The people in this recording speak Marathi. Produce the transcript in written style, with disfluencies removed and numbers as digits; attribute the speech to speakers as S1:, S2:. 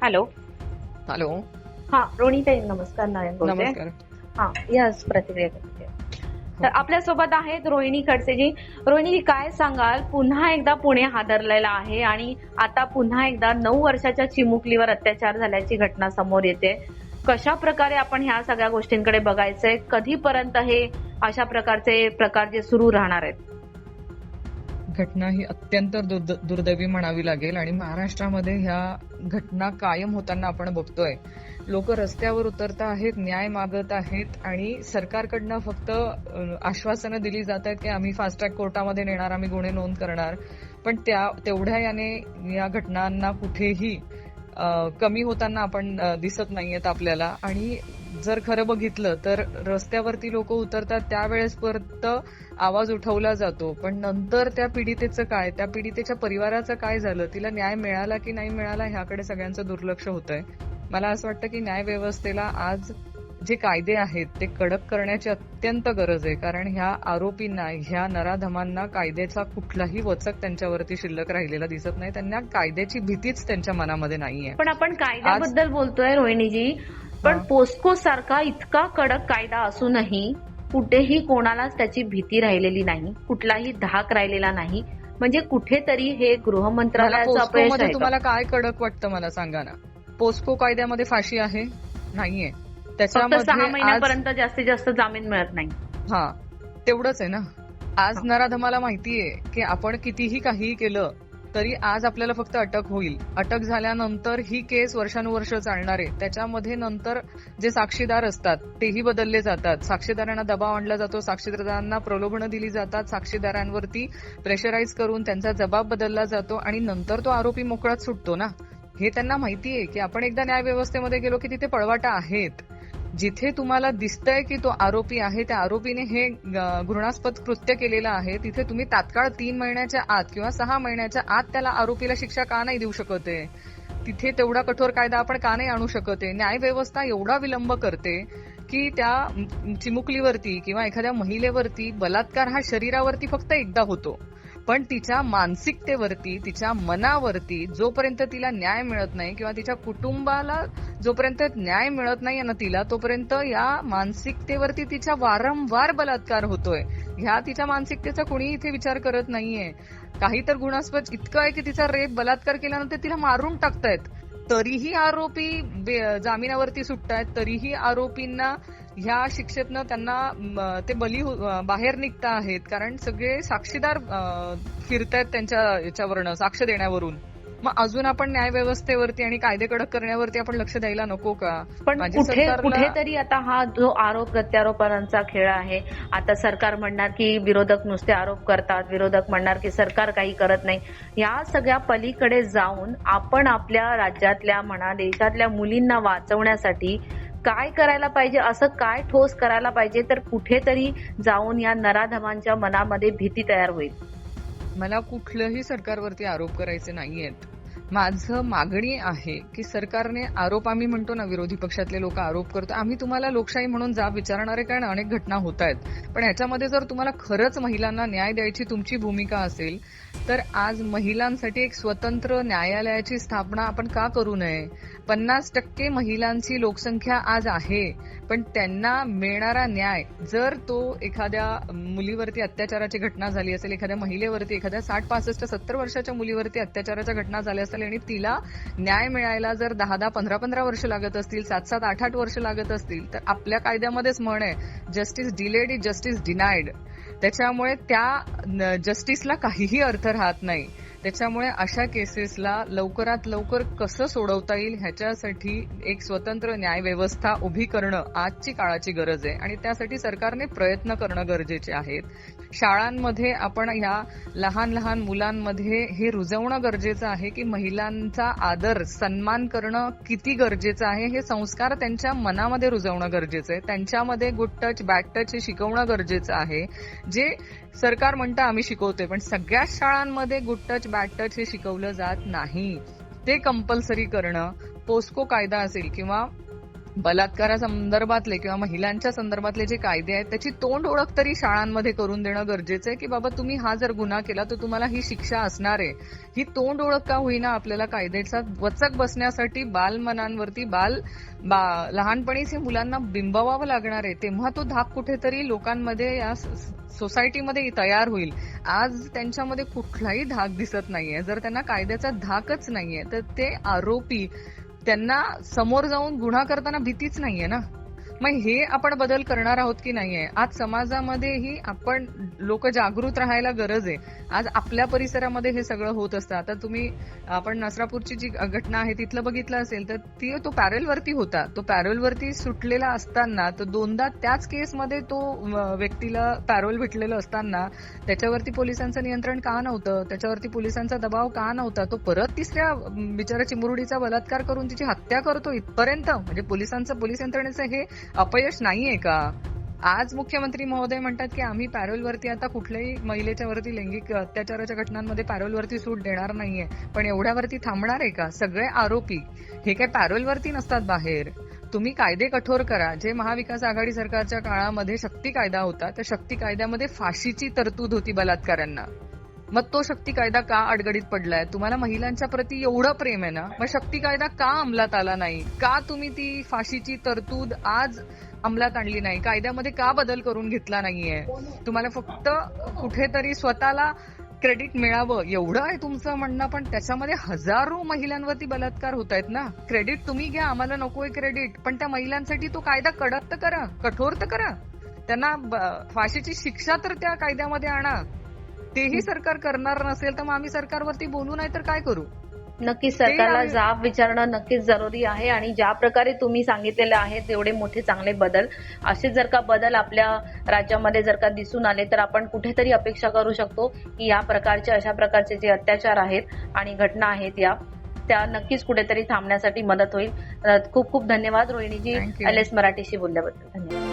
S1: हॅलो.
S2: हॅलो.
S1: हा, रोहिणीताई नमस्कार. नारायण बोलते.
S2: नमस्कार.
S1: हा, यस, प्रतिक्रिया करते. तर
S2: हो.
S1: आपल्यासोबत आहेत रोहिणी खडसेजी. रोहिणी, काय सांगाल? पुन्हा एकदा पुणे हादरलेलं आहे आणि आता पुन्हा एकदा 9 वर्षाच्या चिमुकलीवर अत्याचार झाल्याची घटना समोर येते. कशा प्रकारे आपण ह्या सगळ्या गोष्टींकडे बघायचंय? कधीपर्यंत हे अशा प्रकारचे प्रकार जे सुरू राहणार आहेत?
S2: घटना ही अत्यंत दुर्दैवी म्हणावी लागेल आणि महाराष्ट्रामध्ये ह्या घटना कायम होताना आपण बघतोय. लोक रस्त्यावर उतरत आहेत, न्याय मागत आहेत आणि सरकारकडनं फक्त आश्वासनं दिली जात आहेत की आम्ही फास्ट ट्रॅक कोर्टामध्ये नेणार, आम्ही गुन्हे नोंद करणार. पण तेवढ्या याने या घटनांना कुठेही कमी होताना आपण दिसत नाहीयेत आपल्याला. आणि जर खरं बघितलं तर रस्त्यावरती लोक उतरतात त्यावेळेस परत आवाज उठवला जातो, पण नंतर त्या पीडितेचं काय, त्या पीडितेच्या परिवाराचं काय झालं, तिला न्याय मिळाला की नाही मिळाला ह्याकडे सगळ्यांचं दुर्लक्ष होतंय. मला असं वाटतं की न्याय व्यवस्थेला आज जे कायदे आहेत ते कडक करण्याची अत्यंत गरज आहे, कारण ह्या आरोपींना, ह्या नराधमांना कायद्याचा कुठलाही वचक त्यांच्यावरती शिल्लक राहिलेला दिसत नाही. त्यांना कायद्याची भीतीच त्यांच्या मनामध्ये नाहीये.
S1: पण आपण कायद्याबद्दल बोलतोय रोहिणीजी, पण पोस्को सारखा इतका कडक कायदा असूनही कुठेही कोणालाच त्याची भीती राहिलेली नाही, कुठलाही धाक राहिलेला नाही. म्हणजे कुठेतरी हे गृहमंत्रालयाचं अपयश आहे.
S2: तुम्हाला काय कडक वाटतं मला सांगा ना. पोस्को कायद्यामध्ये फाशी आहे? नाहीये.
S1: त्याच्यामध्ये 6 महिन्यापर्यंत जास्तीत जास्त जामीन मिळत नाही.
S2: हा, तेवढंच आहे ना. आज नराधमाला माहितीये की आपण कितीही काहीही केलं तरी आज आपल्याला फक्त अटक होईल. अटक झाल्यानंतर ही केस वर्षानुवर्ष चालणार आहे. त्याच्यामध्ये नंतर जे साक्षीदार असतात तेही बदलले जातात. साक्षीदारांना दबाव आणला जातो, साक्षीदारांना प्रलोभनं दिली जातात, साक्षीदारांवरती प्रेशराईज करून त्यांचा जबाब बदलला जातो आणि नंतर तो आरोपी मोकळाच सुटतो ना. हे त्यांना माहितीये की आपण एकदा न्याय व्यवस्थेमध्ये गेलो की तिथे पळवाटा आहेत. जिथे तुम्हाला दिसतंय की तो आरोपी आहे, त्या आरोपीने हे घृणास्पद कृत्य केलेलं आहे, तिथे तुम्ही तात्काळ 3 महिन्याच्या आत किंवा 6 महिन्याच्या आत त्याला आरोपीला शिक्षा का नाही देऊ शकत आहे? तिथे तेवढा कठोर कायदा आपण का नाही आणू शकत आहे? न्याय व्यवस्था एवढा विलंब करते की त्या चिमुकलीवरती किंवा एखाद्या महिलेवरती बलात्कार हा शरीरावरती फक्त एकदा होतो, पण तिच्या मानसिकतेवरती, तिच्या मनावरती जोपर्यंत तिला न्याय मिळत नाही किंवा तिच्या कुटुंबाला जोपर्यंत न्याय मिळत नाही ना तिला, तोपर्यंत या मानसिकतेवरती तिच्या वारंवार बलात्कार होतोय. ह्या तिच्या मानसिकतेचा कोणी इथे विचार करत नाहीये. काही तर गुणास्पद इतकं आहे की तिचा रेप, बलात्कार केल्यानंतर तिला मारून टाकतायत, तरीही आरोपी जामिनावरती सुटतायत, तरीही आरोपींना ह्या शिक्षेतनं त्यांना ते बाहेर निघता आहेत, कारण सगळे साक्षीदार फिरतायत त्यांच्या याच्यावरनं, साक्ष देण्यावरून. मग अजून आपण न्याय व्यवस्थेवरती आणि कायदे कडक करण्यावरती आपण लक्ष द्यायला नको का?
S1: पण कुठेतरी आता हा जो आरोप प्रत्यारोपांचा खेळ आहे, आता सरकार म्हणणार की विरोधक नुसते आरोप करतात, विरोधक म्हणणार की सरकार काही करत नाही. या सगळ्या पलीकडे जाऊन आपण आपल्या राज्यातल्या म्हणा देशातल्या मुलींना वाचवण्यासाठी काय करायला पाहिजे, असं काय ठोस करायला पाहिजे तर कुठेतरी जाऊन या नराधमांच्या मनामध्ये भीती तयार होईल?
S2: मला कुठलंही सरकारवरती आरोप करायचे नाहीयेत. माझं मागणी आहे की सरकारने आरोप, आम्ही म्हणतो ना विरोधी पक्षातले लोक आरोप करतो, आम्ही तुम्हाला लोकशाही म्हणून जाब विचारणार आहे, कारण अनेक घटना होत आहेत. पण याच्यामध्ये जर तुम्हाला खरंच महिलांना न्याय द्यायची तुमची भूमिका असेल तर आज महिलांसाठी एक स्वतंत्र न्यायालयाची स्थापना आपण का करू नये? 50% महिलांची लोकसंख्या आज आहे, पण त्यांना मिळणारा न्याय, जर तो एखाद्या मुलीवरती अत्याचाराची घटना झाली असेल, एखाद्या महिलेवरती, एखाद्या 60, 65, 70 वर्षाच्या मुलीवरती अत्याचाराच्या घटना झाल्या असेल आणि तिला न्याय मिळायला जर 10, 15 वर्ष लागत असतील, 7, 8 वर्ष लागत असतील, तर आपल्या कायद्यामध्येच म्हण आहे, जस्टिस डिलेड इज जस्टिस डिनायड. त्याच्यामुळे त्या जस्टिसला काहीही अर्थ राहत नाही. त्याच्यामुळे अशा केसेसला लवकरात लवकर कसं सोडवता येईल ह्याच्यासाठी एक स्वतंत्र न्याय व्यवस्था उभी करणं आजची काळाची गरज आहे आणि त्यासाठी सरकारने प्रयत्न करणं गरजेचे आहेत. शाळांमध्ये आपण ह्या लहान लहान मुलांमध्ये हे रुजवणं गरजेचं आहे की महिलांचा आदर, सन्मान करणं किती गरजेचं आहे, हे संस्कार त्यांच्या मनामध्ये रुजवणं गरजेचं आहे. त्यांच्यामध्ये गुड टच, बॅड टच हे शिकवणं गरजेचं आहे, जे सरकार म्हणतं आम्ही शिकवतोय, पण सगळ्याच शाळांमध्ये गुड टच, बॅड टच हे शिकवलं जात नाही. ते कंपल्सरी करणं, पोस्को कायदा असेल किंवा बलात्कारासंदर्भातले किंवा महिलांच्या संदर्भातले जे कायदे आहेत त्याची तोंड ओळख तरी शाळांमध्ये करून देणं गरजेचं आहे की बाबा तुम्ही हा जर गुन्हा केला तर तुम्हाला ही शिक्षा असणार आहे. ही तोंड ओळख का होईना आपल्याला कायद्याचा वचक बसण्यासाठी बालमनांवरती लहानपणीच हे मुलांना बिंबवावं लागणार आहे. तेव्हा तो धाक कुठेतरी लोकांमध्ये या सोसायटीमध्ये तयार होईल. आज त्यांच्यामध्ये कुठलाही धाक दिसत नाहीये. जर त्यांना कायद्याचा धाकच नाहीये तर ते आरोपी त्यांना समोर जाऊन गुन्हा करताना भीतीच नाहीये ना. मग हे आपण बदल करणार आहोत की नाहीये. आज समाजामध्येही आपण लोक जागृत राहायला गरज आहे. आज आपल्या परिसरामध्ये हे सगळं होत असतं. आता आपण नसरापूरची जी घटना आहे तिथलं बघितलं असेल तर तो पॅरोलवरती होता. तो पॅरोलवरती सुटलेला असताना तर दोनदा त्याच केसमध्ये तो व्यक्तीला पॅरोल भेटलेलं असताना त्याच्यावरती पोलिसांचं नियंत्रण का नव्हतं, त्याच्यावरती पोलिसांचा दबाव का नव्हता. तो परत तिसऱ्या बिचारा चिमुरडीचा बलात्कार करून तिची हत्या करतो इथपर्यंत. म्हणजे पोलीस यंत्रणेचं हे अपयश नाहीये का. आज मुख्यमंत्री महोदय म्हणतात की आम्ही पॅरोलवरती आता कुठल्याही महिलेच्या वरती लैंगिक अत्याचाराच्या घटनांमध्ये पॅरोलवरती सूट देणार नाहीये. पण एवढ्यावरती थांबणार आहे का. सगळे आरोपी हे काय पॅरोलवरती नसतात बाहेर. तुम्ही कायदे कठोर करा. जे महाविकास आघाडी सरकारच्या काळामध्ये शक्ती कायदा होता त्या शक्ती कायद्यामध्ये फाशीची तरतूद होती बलात्काऱ्यांना. मग तो शक्ती कायदा का अडगडीत पडलाय. तुम्हाला महिलांच्या प्रती एवढं प्रेम आहे ना, मग शक्ती कायदा का अंमलात आला नाही. का तुम्ही ती फाशीची तरतूद आज अंमलात आणली नाही. कायद्यामध्ये का बदल करून घेतला नाहीये. तुम्हाला फक्त कुठेतरी स्वतःला क्रेडिट मिळावं एवढं आहे तुमचं म्हणणं. पण त्याच्यामध्ये हजारो महिलांवरती बलात्कार होत आहेत ना. क्रेडिट तुम्ही घ्या, आम्हाला नकोय क्रेडिट. पण त्या महिलांसाठी तो कायदा कडक तर करा, कठोर तर करा. त्यांना फाशीची शिक्षा तर त्या कायद्यामध्ये आणा. तेही सरकार करणार नसेल तर मग आम्ही सरकारवरती बोलू, नाही तर काय करू.
S1: नक्कीच सरकारला जाब विचारणं नक्कीच जरुरी आहे. आणि ज्या प्रकारे तुम्ही सांगितलेले आहेत एवढे मोठे चांगले बदल, असे जर का बदल आपल्या राज्यामध्ये जर का दिसून आले तर आपण कुठेतरी अपेक्षा करू शकतो की या प्रकारचे अशा प्रकारचे जे अत्याचार आहेत आणि घटना आहेत त्या नक्कीच कुठेतरी थांबण्यासाठी मदत होईल. खूप खूप धन्यवाद रोहिणीजी LS मराठीशी बोलल्याबद्दल. धन्यवाद.